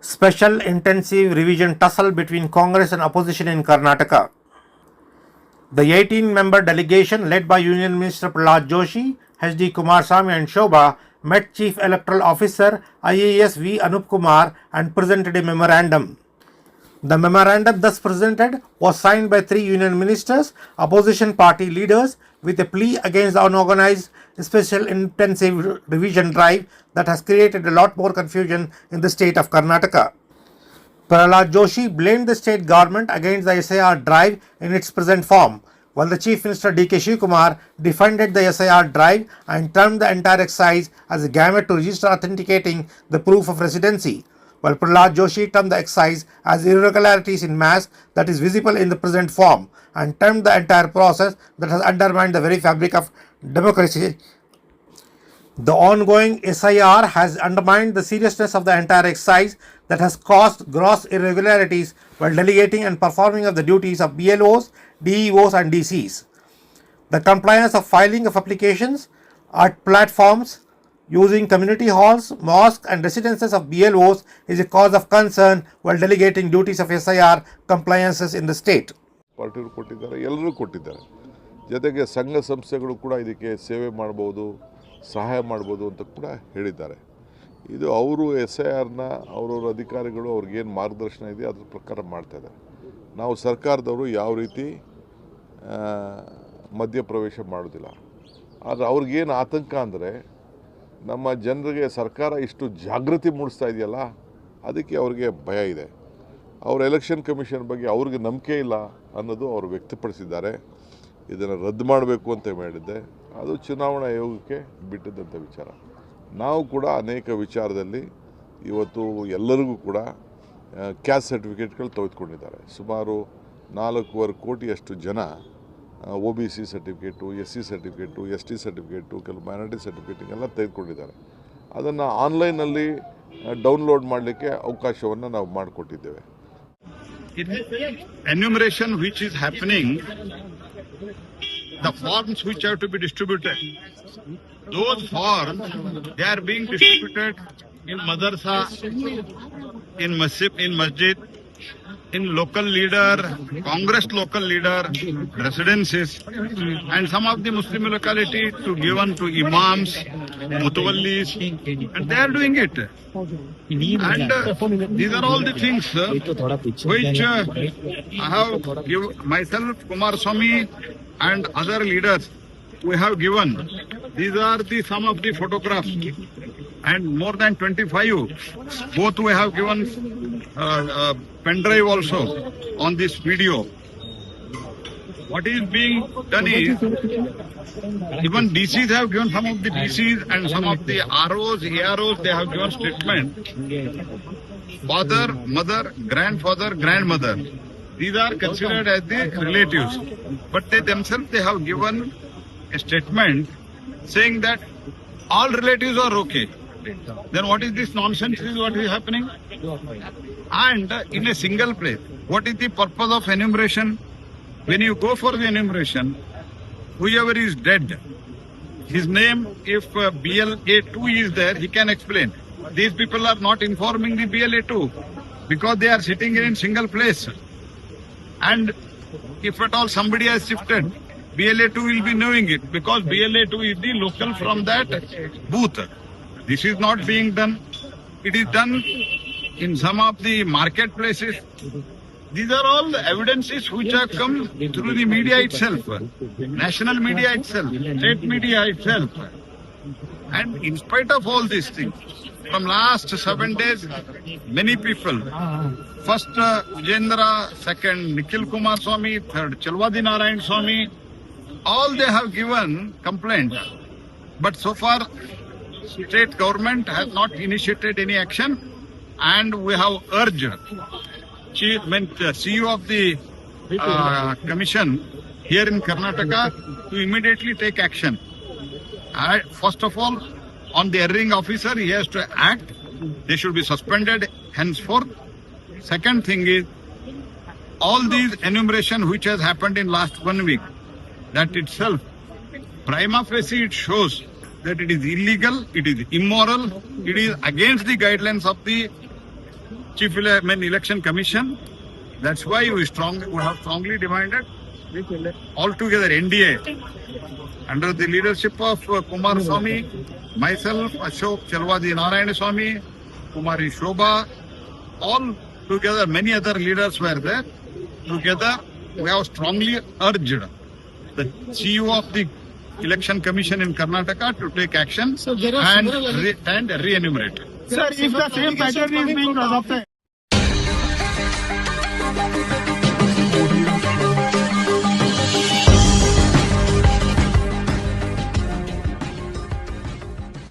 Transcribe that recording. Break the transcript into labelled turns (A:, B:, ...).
A: Special intensive revision tussle between Congress and opposition in Karnataka. The 18-member delegation led by Union Minister Prahlad Joshi, H.D. Kumarasamy and Shobha met Chief Electoral Officer IAS V. Anup Kumar and presented a memorandum. The memorandum thus presented was signed by 3 union ministers, opposition party leaders, with a plea against the unorganized special intensive revision drive that has created a lot more confusion in the state of Karnataka. Prahlad Joshi blamed the state government against the SIR drive in its present form, while the Chief Minister D.K. Shivkumar defended the SIR drive and termed the entire exercise as a gamut to register authenticating the proof of residency, while Prahlad Joshi termed the exercise as irregularities in mass that is visible in the present form and termed the entire process that has undermined the very fabric of democracy. The ongoing SIR has undermined the seriousness of the entire exercise that has caused gross irregularities while delegating and performing of the duties of BLOs, DEOs and DCs. The compliance of filing of applications at platforms using community halls, mosques and residences of BLOs is a cause of concern while delegating duties of SIR compliances in the state.
B: ಪಾರ್ಟಿಯವರು ಕೊಟ್ಟಿದ್ದಾರೆ, ಎಲ್ಲರೂ ಕೊಟ್ಟಿದ್ದಾರೆ. ಜೊತೆಗೆ ಸಂಘ ಸಂಸ್ಥೆಗಳು ಕೂಡ ಇದಕ್ಕೆ ಸೇವೆ ಮಾಡ್ಬೋದು, ಸಹಾಯ ಮಾಡ್ಬೋದು ಅಂತ ಕೂಡ ಹೇಳಿದ್ದಾರೆ. ಇದು ಅವರು SIRನ ಅವರವರ ಅಧಿಕಾರಿಗಳು ಅವ್ರಿಗೇನು ಮಾರ್ಗದರ್ಶನ ಇದೆ ಅದ್ರ ಪ್ರಕಾರ ಮಾಡ್ತಾಯಿದ್ದಾರೆ. ನಾವು ಸರ್ಕಾರದವರು ಯಾವ ರೀತಿ ಮಧ್ಯಪ್ರವೇಶ ಮಾಡೋದಿಲ್ಲ. ಆದರೆ ಅವ್ರಿಗೇನು ಆತಂಕ ಅಂದರೆ ನಮ್ಮ ಜನರಿಗೆ ಸರ್ಕಾರ ಇಷ್ಟು ಜಾಗೃತಿ ಮೂಡಿಸ್ತಾ ಇದೆಯಲ್ಲ, ಅದಕ್ಕೆ ಅವ್ರಿಗೆ ಭಯ ಇದೆ. ಅವ್ರ ಎಲೆಕ್ಷನ್ ಕಮಿಷನ್ ಬಗ್ಗೆ ಅವ್ರಿಗೆ ನಂಬಿಕೆ ಇಲ್ಲ ಅನ್ನೋದು ಅವರು ವ್ಯಕ್ತಪಡಿಸಿದ್ದಾರೆ. ಇದನ್ನು ರದ್ದು ಮಾಡಬೇಕು ಅಂತ ಹೇಳಿದ್ದೆ, ಅದು ಚುನಾವಣಾ ಆಯೋಗಕ್ಕೆ ಬಿಟ್ಟಿದ್ದಂಥ ವಿಚಾರ. ನಾವು ಕೂಡ ಅನೇಕ ವಿಚಾರದಲ್ಲಿ ಇವತ್ತು ಎಲ್ಲರಿಗೂ ಕೂಡ ಕ್ಯಾಸ್ಟ್ ಸರ್ಟಿಫಿಕೇಟ್ಗಳು ತೆಗೆದುಕೊಂಡಿದ್ದಾರೆ. ಸುಮಾರು 4.25 ಕೋಟಿಯಷ್ಟು ಜನ OBC certificate, SC certificate, ST certificate, ಕೆಲವು ಮೈನಾರಿಟಿ ಸರ್ಟಿಫಿಕೇಟಿಗೆಲ್ಲ ತೆಗೆದುಕೊಂಡಿದ್ದಾರೆ. ಅದನ್ನು ಆನ್ಲೈನಲ್ಲಿ ಡೌನ್ಲೋಡ್ ಮಾಡಲಿಕ್ಕೆ ಅವಕಾಶವನ್ನು ನಾವು ಮಾಡಿಕೊಟ್ಟಿದ್ದೇವೆ.
C: Enumeration which is happening, the forms which have to be distributed, those forms, they are being distributed in madrasa, in masjid, in local leader, Congress local leader, residences, and some of the Muslim locality to given to imams, mutawallis, and they are doing it. And these are all the things which I have given myself, Kumarasamy, and other leaders we have given. These are some of the photographs, and more than 25. Both we have given pen drive also on this video. What is being done is, even DCs have given, some of the DCs and some of the ROs, AROs, they have given statement. Father, mother, grandfather, grandmother. These are considered as the relatives. But they themselves, they have given a statement saying that all relatives are okay. Then what is this nonsense is what is happening? And in a single place, what is the purpose of enumeration? When you go for the enumeration, whoever is dead, his name, if BLA2 is there, he can explain. These people are not informing the BLA2 because they are sitting in single place. And if at all somebody has shifted, BLA2 will be knowing it because BLA2 is the local from that booth. This is not being done. It is done in some of the marketplaces. These are all the evidences which have come through the media itself, national media itself, state media itself. And in spite of all these things, from last 7 days, many people, first Vijendra, second Nikhil Kumarasamy, third Chalwadi Narayan Swamy, all they have given complaints. But so far, state government has not initiated any action, and we have urged CEO of the commission here in Karnataka to immediately take action. First of all, on the erring officer, he has to act. They should be suspended henceforth. Second thing is, all these enumeration which has happened in last 1 week, That itself, prima facie, it shows that it is illegal, it is immoral, it is against the guidelines of the Election Commission. That's why we have strongly demanded altogether NDA under the leadership of Kumar Swamy, myself, Ashok Chalwadi Narayanaswamy, Kumari Shobha, all together, many other leaders were there. Together, we have strongly urged the CEO of the Election Commission in Karnataka to take action and re-enumerate.
D: Sir, if the same pattern is being adopted.